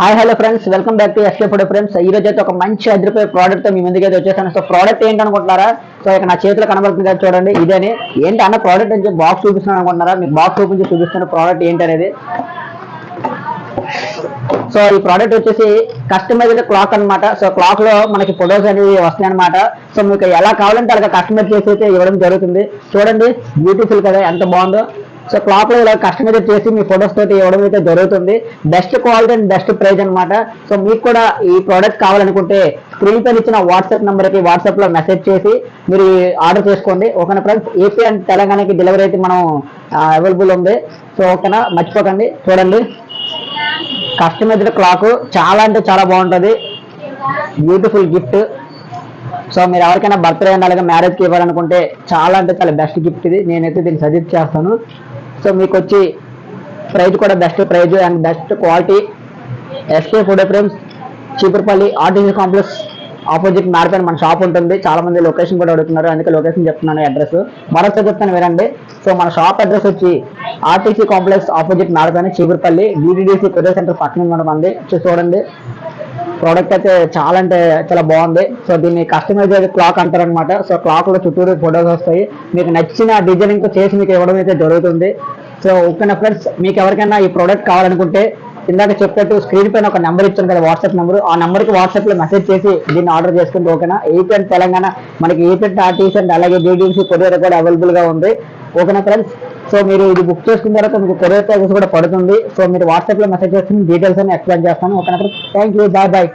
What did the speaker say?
Hi hello friends, welcome back to SK photo friends. ఈ రోజు అయితే ఒక మంచి అదిరిపోయే ప్రోడక్ట్ మీ ముందుకు అయితే వచ్చేసాను. So product ఏంటనుకుంటున్నారా? సో ఇక్కడ నా చేతిలో కనబడుతుంది కదా చూడండి, ఇదేని. ఏంటి అన్న ప్రోడక్ట్ అని చెప్పి బాక్స్ చూపిస్తున్నాను అనుకుంటున్నారా? మీకు బాక్స్ ఓపెన్ చేసి చూపిస్తాను ప్రోడక్ట్ ఏంటి అనేది. సో ఈ ప్రోడక్ట్ వచ్చేసి కస్టమైజ్డ్ క్లాక్ అనమాట. సో క్లాక్ లో మనకి ఫొటోస్ అనేవి వస్తాయి అనమాట. సో మీకు ఎలా కావాలంటే అలాగా కస్టమైజ్ చేసి అయితే ఇవ్వడం జరుగుతుంది. చూడండి బ్యూటిఫుల్ కదా, ఎంత బాగుందో. సో క్లాక్ లో ఇలా కస్టమైజ్ చేసి మీ ఫొటోస్ తోటి ఇవ్వడం అయితే జరుగుతుంది. Best quality and best price అనమాట. సో మీకు కూడా ఈ ప్రోడక్ట్ కావాలనుకుంటే స్క్రీన్ పైన ఇచ్చిన వాట్సాప్ నెంబర్ కి వాట్సాప్ లో మెసేజ్ చేసి మీరు ఆర్డర్ చేసుకోండి. ఓకేనా ఫ్రెండ్స్? ఏపీ అండ్ తెలంగాణకి డెలివరీ అయితే మనం అవైలబుల్ ఉంది. సో ఓకేనా, మర్చిపోకండి. చూడండి కస్టమైజ్డ్ క్లాక్ చాలా అంటే చాలా బాగుంటుంది. Beautiful gift. సో మీరు ఎవరికైనా బర్త్డే అండ్ అలాగే మ్యారేజ్కి ఇవ్వాలనుకుంటే చాలా అంటే చాలా బెస్ట్ గిఫ్ట్ ఇది. నేనైతే దీన్ని సజెస్ట్ చేస్తాను. సో మీకు వచ్చి ప్రైజ్ కూడా best price and best quality. SK photo frames, Cheepurupalli RTC complex opposite మేడపైన మన షాప్ ఉంటుంది. చాలా మంది లొకేషన్ కూడా అడుగుతున్నారు, అందుకే లొకేషన్ చెప్తున్నాను, అడ్రస్ మరొకసారి చెప్తాను వినండి. సో మన షాప్ అడ్రస్ వచ్చి ఆర్టీసీ కాంప్లెక్స్ ఆపోజిట్ మేడపైన చీపురుపల్లి డిడిడిసి కొరియర్ సెంటర్ పక్కన మనది. చూడండి ప్రోడక్ట్ అయితే చాలా అంటే చాలా బాగుంది. సో దీన్ని కస్టమైజ్ క్లాక్ అంటారు అనమాట. సో క్లాక్ లో చుట్టూరు ఫొటోస్ వస్తాయి. మీకు నచ్చిన డిజైనింగ్ తో చేసి మీకు ఇవ్వడం అయితే జరుగుతుంది. సో ఓకేనా ఫ్రెండ్స్, మీకు ఎవరికైనా ఈ ప్రోడక్ట్ కావాలనుకుంటే ఇందాక చెప్పినట్టు స్క్రీన్ పైన ఒక నెంబర్ ఇచ్చాను కదా, వాట్సాప్ నెంబర్. ఆ నెంబర్ కి వాట్సాప్ లో మెసేజ్ చేసి దీన్ని ఆర్డర్ చేసుకుంటే ఓకేనా. ఏపీ అండ్ తెలంగాణ మనకి ఏపీ ఆర్టీసీ అండ్ అలాగే డిడిసి కొరియర్ కూడా అవైలబుల్ గా ఉంది. ఓకేనా ఫ్రెండ్స్? సో మీరు ఇది బుక్ చేసుకున్న తర్వాత మీకు కొరియర్ చార్జెస్ కూడా పడుతుంది. సో మీరు వాట్సాప్ లో మెసేజ్ చేసి డీటెయిల్స్ అని ఎక్స్ప్లెయిన్ చేస్తాను. ఓకేనా friends? Thank you, bye bye.